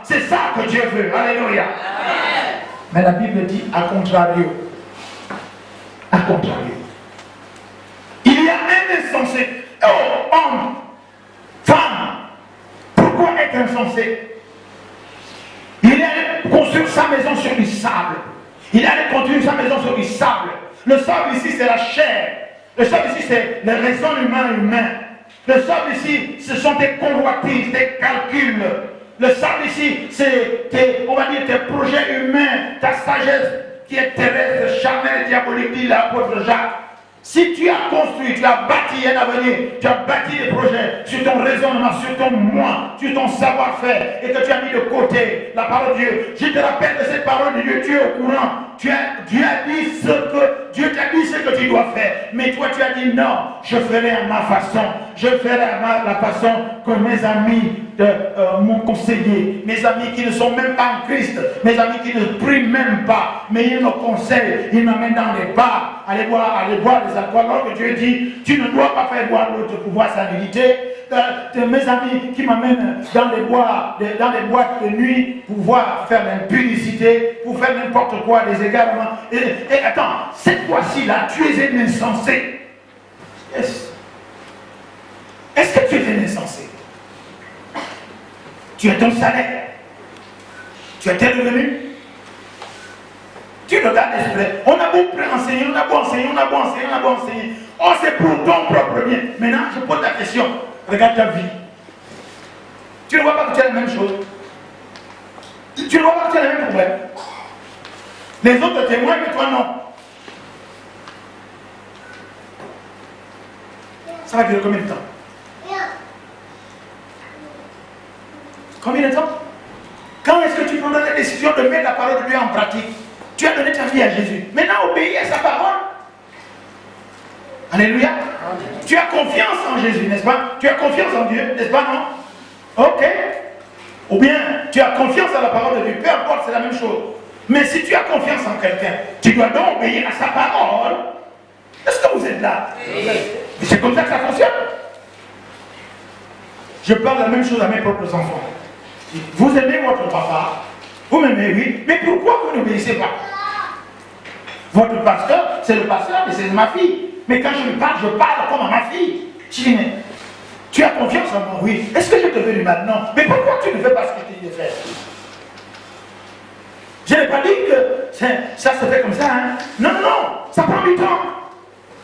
C'est ça que Dieu veut. Alléluia. Mais la Bible dit à contrario. À contrario. Il y a un insensé. Oh, homme, femme, pourquoi être insensé? Il allait construire sa maison sur du sable. Il allait construire sa maison sur du sable. Le sable ici, c'est la chair. Le sable ici, c'est les raisonnements humains. Le sable ici, ce sont tes convoitises, tes calculs. Le sable ici, c'est on va dire, tes projets humains, ta sagesse qui est terrestre, charnelle, diabolique, dit l'apôtre Jacques. Si tu as construit, tu as bâti un avenir, tu as bâti des projets sur ton raisonnement, sur ton moi, sur ton savoir-faire, et que tu as mis de côté la parole de Dieu, je te rappelle que cette parole de Dieu, tu es au courant. Dieu a dit Dieu t'a dit ce que tu dois faire. Mais toi, tu as dit non, je ferai à ma façon. Je ferai à la façon que mes amis m'ont conseillé. Mes amis qui ne sont même pas en Christ. Mes amis qui ne prient même pas. Mais ils me conseillent. Ils m'amènent dans les bars. Allez boire des alcools. Alors que Dieu dit, tu ne dois pas faire boire l'autre pour voir sa nudité. Mes amis qui m'amènent dans les boîtes de nuit pour voir faire l'impudicité, pour faire n'importe quoi, des égarements. Et attends, cette fois-ci là, tu es un insensé. Yes. Est-ce que tu es un insensé? Tu as ton salaire. Tu as tes revenus. Tu regardes l'esprit. On a beau enseigner, on a beau enseigner, on a beau enseigner, on a beau enseigner. Oh, c'est pour ton propre bien. Maintenant, je pose la question. Regarde ta vie. Tu ne vois pas que tu as la même chose. Tu ne vois pas que tu as le même problème. Les autres témoignent, mais toi non. Ça va durer combien de temps? Combien de temps? Quand est-ce que tu prendras la décision de mettre la parole de Dieu en pratique? Tu as donné ta vie à Jésus. Maintenant, obéis à sa parole. Alléluia. Tu as confiance en Jésus, n'est-ce pas? Tu as confiance en Dieu, n'est-ce pas, non? Ok. Ou bien tu as confiance à la parole de Dieu, peu importe, c'est la même chose. Mais si tu as confiance en quelqu'un, tu dois donc obéir à sa parole. Est-ce que vous êtes là? Oui. C'est comme ça que ça fonctionne. Je parle la même chose à mes propres enfants. Vous aimez votre papa, vous m'aimez, oui, mais pourquoi vous n'obéissez pas? Votre pasteur, c'est le pasteur, mais c'est ma fille. Mais quand je parle comme à ma fille. Je dis, mais tu as confiance en moi, oui. Est-ce que je te veux du mal? Non. Mais pourquoi tu ne fais pas ce que je t'ai dit de faire? Je n'ai pas dit que ça se fait comme ça, hein. Non, non, ça prend du temps.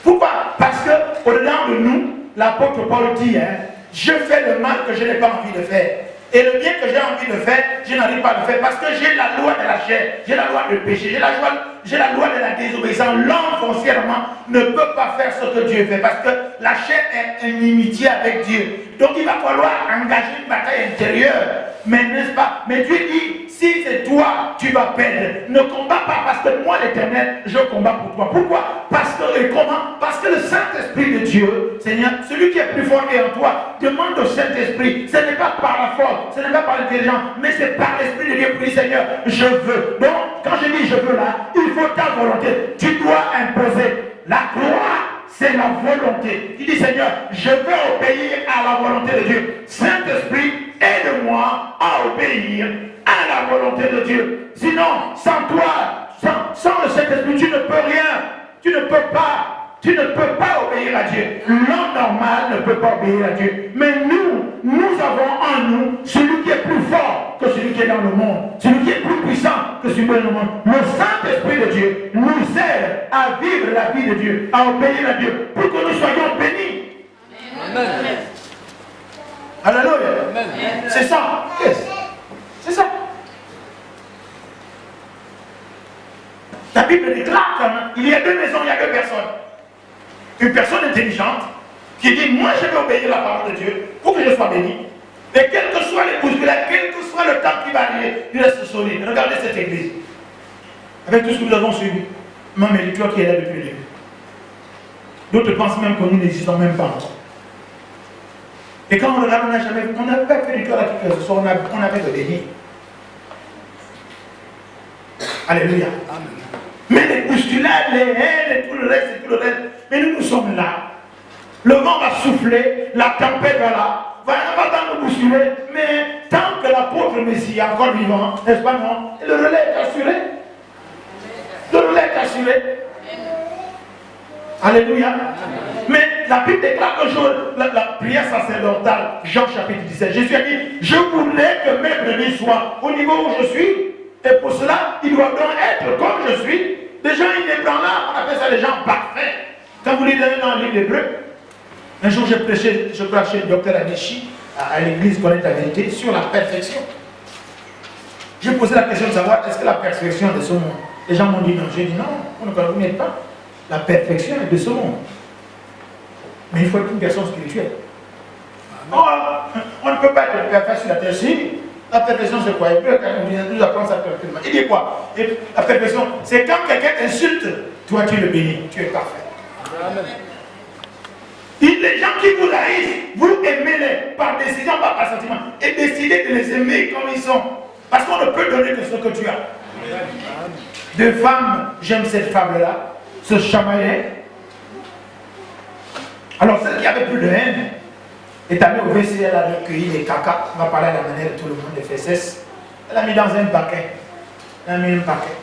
Pourquoi? Parce qu'au-dedans de nous, l'apôtre Paul dit, hein, je fais le mal que je n'ai pas envie de faire. Et le bien que j'ai envie de faire, je n'arrive pas à le faire parce que j'ai la loi de la chair, j'ai la loi du péché, j'ai la loi de la désobéissance. L'homme foncièrement ne peut pas faire ce que Dieu fait parce que la chair est une inimitié avec Dieu. Donc il va falloir engager une bataille intérieure. Mais n'est-ce pas? Mais Dieu dit, si c'est toi, tu vas perdre. Ne combats pas parce que moi, l'Éternel, je combats pour toi. Pourquoi? Parce que, et comment? Parce que le Saint-Esprit de Dieu, Seigneur, celui qui est plus fort en toi, demande au Saint-Esprit. Ce n'est pas par la force, ce n'est pas par l'intelligence, mais c'est par l'Esprit de Dieu pour dire, Seigneur, je veux. Donc, quand je dis je veux là, il faut ta volonté. Tu dois imposer. La croix, c'est la volonté. Il dit, Seigneur, je veux obéir à la volonté de Dieu. Saint-Esprit, aide-moi à obéir à la volonté de Dieu. Sinon, sans toi, sans le Saint-Esprit, tu ne peux rien. Tu ne peux pas obéir à Dieu. L'homme normal ne peut pas obéir à Dieu. Mais nous avons en nous celui qui est plus fort que celui qui est dans le monde. Celui qui est plus puissant que celui qui est dans le monde. Le Saint-Esprit de Dieu nous aide à vivre la vie de Dieu, à obéir à Dieu, pour que nous soyons bénis. Amen. Alléluia. C'est ça. C'est ça. La Bible déclare qu'il y a deux maisons, il y a deux personnes. Une personne intelligente qui dit, moi je vais obéir à la parole de Dieu pour que je sois béni. Et quelles que soient les bousculades, quel que soit le temps qui va arriver, il reste solide. Regardez cette église. Avec tout ce que nous avons suivi. Même et toi qui est là depuis le début. D'autres pensent même que nous n'existons même pas encore. Et quand on regarde, on n'a pas fait du tout à la culture ce soir, on avait de béni. Alléluia. Amen. Mais les bousculades, les haines et tout le reste, mais nous sommes là. Le vent va souffler, la tempête va là, va dans nous bousculer, mais tant que l'apôtre Messie est encore vivant, n'est-ce pas non? Et le relais est assuré. Le relais est assuré. Alléluia. Mais la Bible déclare que la prière sacerdotale, Jean chapitre 17, Jésus a dit, je voulais que mes brebis soient au niveau où je suis, et pour cela, ils doivent donc être comme je suis. Des gens inébranlables, on appelle ça des gens parfaits. Quand vous lisez dans le livre d'Hébreu, un jour je prêchais le docteur Anishi à l'église Connaître la vérité sur la perfection. J'ai posé la question de savoir est-ce que la perfection est de ce monde. Les gens m'ont dit non. J'ai dit non, vous n'êtes pas. La perfection est de ce monde. Mais il faut être une personne spirituelle. Oh, on ne peut pas être perfect sur la terre. Si, la perfection c'est quoi? Il nous apprend ça perfectement. Il dit quoi? La perfection, c'est quand quelqu'un t'insulte, toi tu le bénis, tu es parfait. Amen. Les gens qui vous haïssent, vous aimez-les par décision, pas par sentiment. Et décidez de les aimer comme ils sont. Parce qu'on ne peut donner que ce que tu as. Deux femmes, j'aime cette femme-là, se chamaillaient. Alors celle qui avait plus de haine est allée au WC, elle a recueilli les caca. On va parler à la manière de tout le monde, des fesses. Elle a mis dans un paquet. Elle a mis un paquet.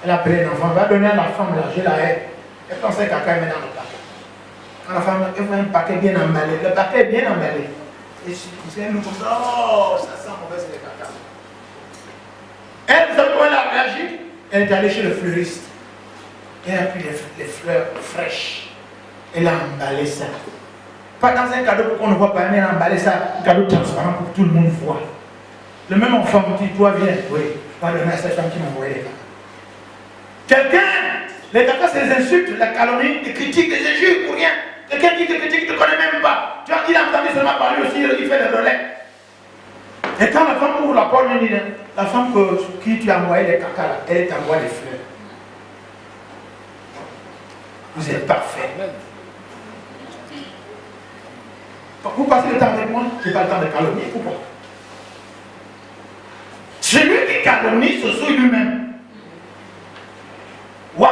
Elle a appelé un enfant, elle va donner à la femme là, je la hais. Elle prend ses caca et met dans le paquet. Quand la femme, elle voit un paquet bien emballé. Le paquet est bien emballé. Et c'est un loup comme ça, oh, ça sent mauvais, c'est les caca. Elle, vous savez comment elle a réagi? Elle est allée chez le fleuriste. Elle a pris les fleurs fraîches. Elle a emballé ça. Pas dans un cadeau pour qu'on ne voit pas, mais elle a emballé ça, un cadeau transparent pour que tout le monde voit. Le même enfant me dit, toi viens, oui, va donner à cette femme qui m'a envoyé les cadeaux. Quelqu'un, les cadeaux c'est les insultes, la calomnie, les critiques, les injures pour rien. Quelqu'un qui te critique, ne te connaît même pas. Tu vois, il a entendu seulement parler aussi, il fait le relais. Et quand la femme ouvre la porte, elle dit, la femme qui tu as envoyé les cacas là, elle t'envoie des fleurs. Vous êtes parfait. Vous passez le temps avec moi, je n'ai pas le temps de calomnier, pourquoi? calomnie se souille lui-même. Waouh!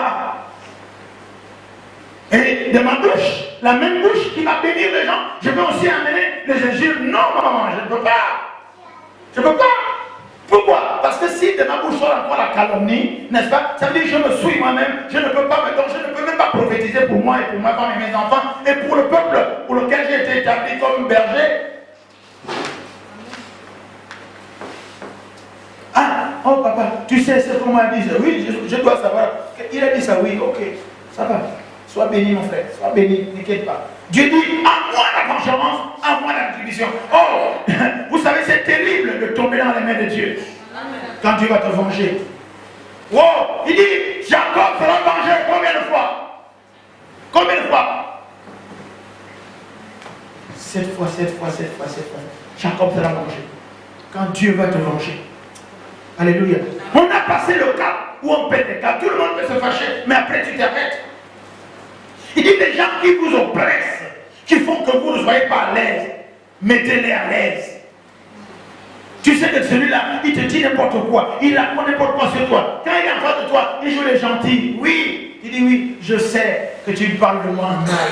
Et de ma bouche, la même bouche qui va bénir les gens, je peux aussi amener les injures. Non, maman, je ne peux pas. Je ne peux pas. Pourquoi? Parce que si de ma bouche sort encore la calomnie, n'est-ce pas? Ça veut dire que je me souille moi-même, je ne peux pas me donner, je ne peux même pas prophétiser pour moi et pour ma femme et mes enfants et pour le peuple pour lequel j'ai été établi comme berger. Ah, oh papa, tu sais ce qu'on m'a dit? Oui, je dois savoir. Il a dit ça, oui, ok, ça va. Sois béni mon frère, sois béni, n'inquiète pas. Dieu dit, à moi la vengeance, à moi la rétribution. Oh, vous savez, c'est terrible de tomber dans les mains de Dieu. Quand Dieu va te venger. Oh, il dit, Jacob sera vengé combien de fois? Combien de fois? 7 fois, 7 fois, 7 fois, 7 fois. Jacob sera vengé. Quand Dieu va te venger. Alléluia. On a passé le cap où on pète les cas. Tout le monde peut se fâcher, mais après tu t'arrêtes. Il dit des gens qui vous oppressent, qui font que vous ne soyez pas à l'aise, mettez-les à l'aise. Tu sais que celui-là, il te dit n'importe quoi, il apprend n'importe quoi sur toi. Quand il est en face de toi, il joue les gentils. Oui, il dit oui, je sais que tu parles de moi en mal.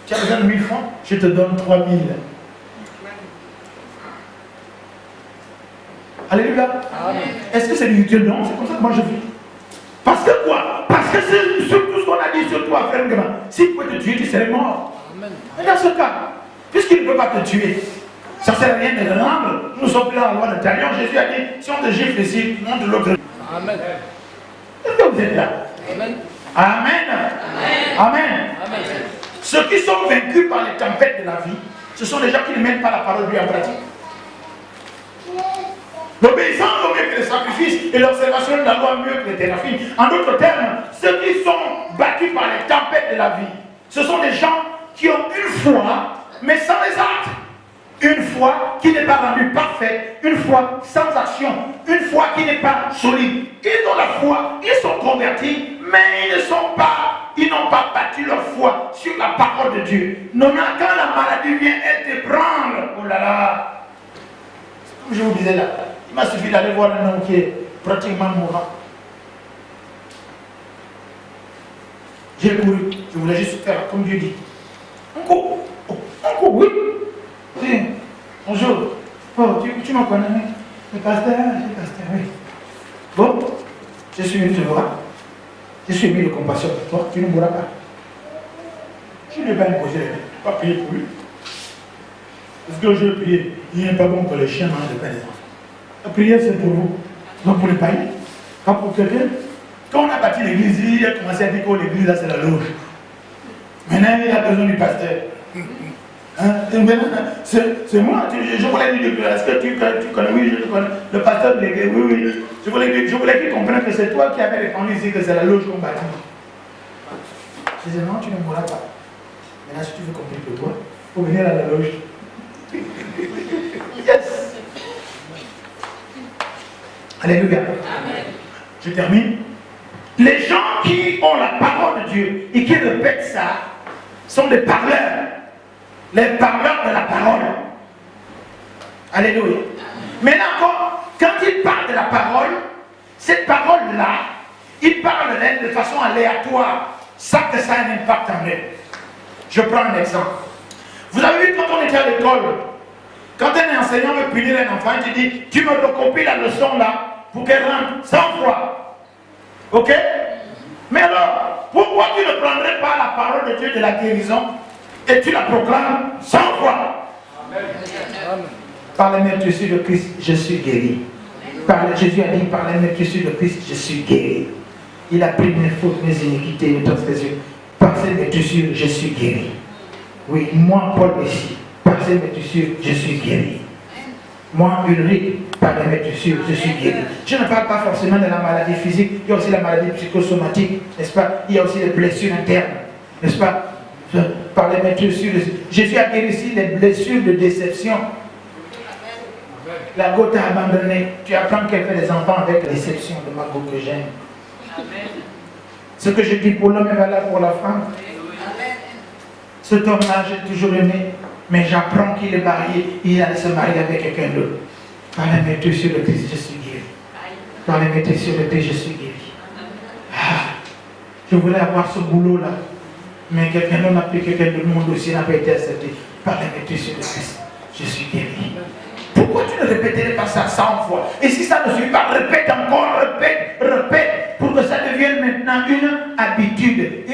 Tu as besoin de 1000 francs, je te donne 3000. Alléluia. Est-ce que c'est du Dieu? Non, c'est comme ça que moi je vis. Parce que quoi? Parce que c'est sur tout ce qu'on a dit sur toi, frère Gama. S'il pouvait te tuer, tu serais mort. Mais dans ce cas, puisqu'il ne peut pas te tuer, ça ne sert à rien de le rendre. Nous sommes plus dans la loi de Talion. Jésus a dit, si on te gifle ici, monte de l'autre. Amen. Est-ce que vous êtes là? Amen. Amen. Amen. Amen. Amen. Ceux qui sont vaincus par les tempêtes de la vie, ce sont les gens qui ne mettent pas la parole de Dieu en pratique. L'obéissance vaut mieux que les sacrifices et l'observation de la loi mieux que les thérapies. En d'autres termes, ceux qui sont battus par les tempêtes de la vie, ce sont des gens qui ont une foi, mais sans les actes. Une foi qui n'est pas rendue parfaite, une foi sans action, une foi qui n'est pas solide. Ils ont la foi, ils sont convertis, mais ils n'ont pas battu leur foi sur la parole de Dieu. Non, quand la maladie vient, elle te prend. Oh là là. Comme je vous disais là, il m'a suffi d'aller voir un homme qui est pratiquement mourant. J'ai couru, je voulais juste faire comme Dieu dit. On court, oui. Oui. Bonjour. Oh, tu me connais? Le pasteur, oui. Bon, je suis venu te voir. Je suis mis de compassion pour toi, tu ne mourras pas. Je ne vais pas imposer, je ne vais pas payer pour lui. Parce que je prie, il n'est pas bon que les chiens mangent le pain des enfants. La prière, c'est pour vous, non pour les païens, pas pour quelqu'un. Quand on a bâti l'église, il a commencé à dire que l'église, là, c'est la loge. Maintenant, il a besoin du pasteur. Hein? C'est moi, je voulais lui dire, est-ce que tu connais? Oui, je le connais. Le pasteur de l'église, oui. Je voulais qu'il comprenne que c'est toi qui avais répondu ici que c'est la loge qu'on bâtit. Je disais, non, tu ne mourras pas. Maintenant, si tu veux comprendre pour toi, il faut venir à la loge. Yes. Alléluia. Amen. Je termine. Les gens qui ont la parole de Dieu et qui répètent ça sont des parleurs. Les parleurs de la parole. Alléluia. Maintenant encore, quand ils parlent de la parole, cette parole-là, ils parlent d'elle de façon aléatoire, sans que ça ait un impact en eux. Je prends un exemple. Vous avez vu quand on était à l'école, quand un enseignant veut punir un enfant, il dit, tu me recopies la leçon là pour qu'elle rentre 100 fois. Ok? Mais alors, pourquoi tu ne prendrais pas la parole de Dieu de la guérison et tu la proclames 100 fois? Amen. Par les meurtrissures de Christ, je suis guéri. Jésus a dit, par les meurtrissures de Christ, je suis guéri. Il a pris mes fautes, mes iniquités, mes transgressions. Par ces meurtrissures, je suis guéri. Oui, moi, Paul ici, par ces meurtrissures, je suis guéri. Moi, Ulrich, par les meurtrissures, je suis guéri. Je ne parle pas forcément de la maladie physique, il y a aussi la maladie psychosomatique, n'est-ce pas? Il y a aussi les blessures internes, n'est-ce pas? Par les meurtrissures. Jésus a guéri ici les blessures de déception. La go t'a abandonné. Tu apprends qu'elle fait des enfants avec la déception de ma go que j'aime. Ce que je dis pour l'homme est valable pour la femme. Cet homme-là, j'ai toujours aimé, mais j'apprends qu'il est marié, il allait se marier avec quelqu'un d'autre. Par la meurtrissure de Christ, je suis guéri. Dans les métiers sur le thé, je suis guéri. Ah, je voulais avoir ce boulot-là. Mais quelqu'un n'a pas quelqu'un de mon dossier n'a pas été accepté. Par les métiers sur le Christ, je suis guéri. Pourquoi tu ne répéterais pas ça 100 fois? Et si ça ne suffit pas, répète encore, répète, pour que ça devienne maintenant une habitude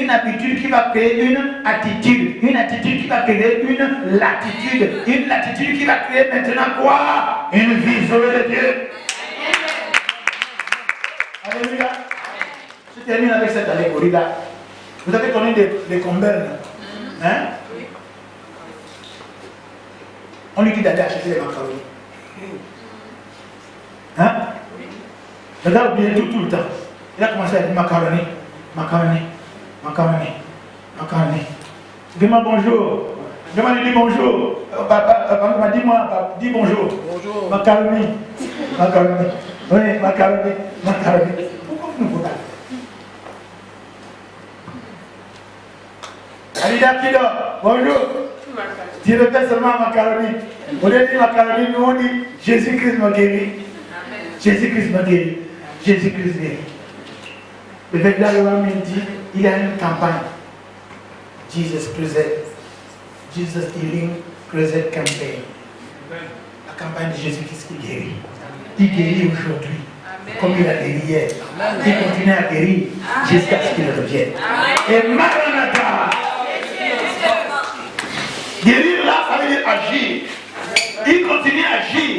qui va créer une attitude qui va créer une latitude qui va créer maintenant quoi? Une vision de Dieu. Alléluia. Je termine avec cette allégorie-là. Vous avez connu des combelles, hein? On lui dit d'aller acheter les macaronis. Hein? Le gars oubliait tout le temps. Il a commencé à dire macaroni. Dis-moi bonjour. Dis-moi, lui dit bonjour. Papa, dis-moi, dis bonjour. Bonjour. Macaroni. Oui, macaroni. Pourquoi vous nous votez? Alida Kido, bonjour. Tu répètes seulement macaroni. Au lieu de dire macaroni, nous on dit Jésus-Christ m'a guéri. Jésus-Christ m'a guéri. Jésus-Christ guéri. Le Vegla Loam dit il y a une campagne. Jesus Healing Crusade Campaign. La campagne de Jésus-Christ qui guérit. Il guérit aujourd'hui. Comme il a guéri hier. Il continue à guérir jusqu'à ce qu'il revienne. Et Maranatha. Guérir là, ça veut dire agir. Il continue à agir.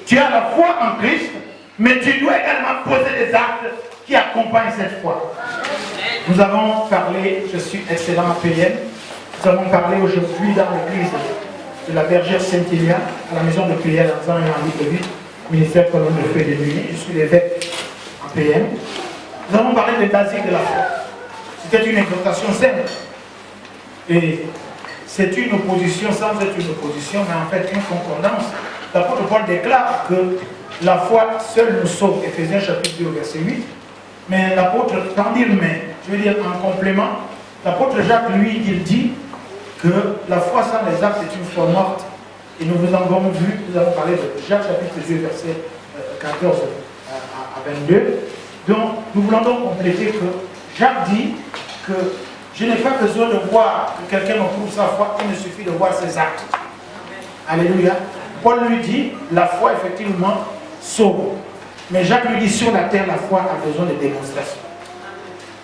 Tu as la foi en Christ, mais tu dois également poser des actes qui accompagnent cette foi. Nous avons parlé, je suis excellent à PM, nous avons parlé aujourd'hui dans l'église de la bergère Saint-Élia, à la maison de prière dans un livre de vie, ministère colonne de feu et de nuit. Je suis l'évêque en PM. Nous avons parlé des basiques de la foi. C'était une exhortation simple. Et c'est une opposition sans être une opposition, mais en fait une concordance. L'apôtre Paul déclare que la foi seule nous sauve, Éphésiens chapitre 2, verset 8. Mais l'apôtre, je veux dire en complément, l'apôtre Jacques, lui, il dit que la foi sans les actes est une foi morte. Et nous vous avons vu, nous avons parlé de Jacques chapitre 2, verset 14 à 22. Donc, nous voulons donc compléter que Jacques dit que je n'ai pas besoin de voir que quelqu'un prouve sa foi, il me suffit de voir ses actes. Alléluia. Paul lui dit, la foi effectivement sauve. Mais Jacques lui dit, sur la terre, la foi a besoin de démonstration.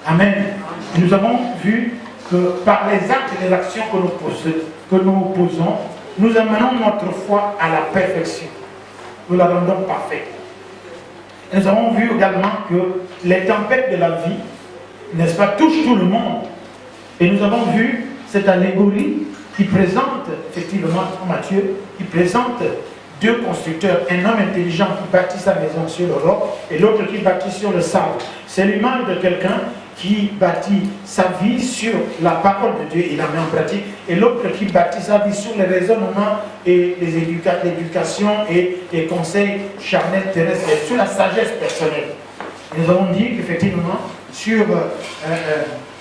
Amen. Et nous avons vu que par les actes et les actions que nous posons, nous amenons notre foi à la perfection. Nous la rendons parfaite. Et nous avons vu également que les tempêtes de la vie, n'est-ce pas, touchent tout le monde. Et nous avons vu cette allégorie qui présente, effectivement, Matthieu, qui présente deux constructeurs, un homme intelligent qui bâtit sa maison sur le roc et l'autre qui bâtit sur le sable. C'est l'image de quelqu'un qui bâtit sa vie sur la parole de Dieu, il la met en pratique, et l'autre qui bâtit sa vie sur les raisonnements et l'éducation et les conseils charnels terrestres, et sur la sagesse personnelle. Et nous avons dit qu'effectivement, sur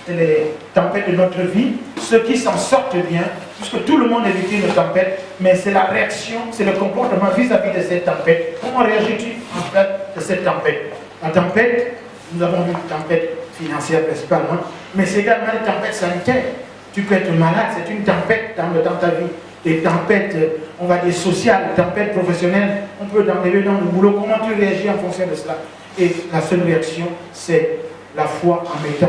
les tempêtes de notre vie, ceux qui s'en sortent bien, puisque tout le monde est victime de tempêtes, mais c'est la réaction, c'est le comportement vis-à-vis de cette tempête. Comment réagis-tu en fait de cette tempête? La tempête, nous avons vu une tempête financière principalement, mais c'est également une tempête sanitaire. Tu peux être malade, c'est une tempête dans ta vie. Des tempêtes, on va dire sociales, des tempêtes professionnelles, on peut t'enlever dans le boulot. Comment tu réagis en fonction de cela? Et la seule réaction, c'est la foi en mettant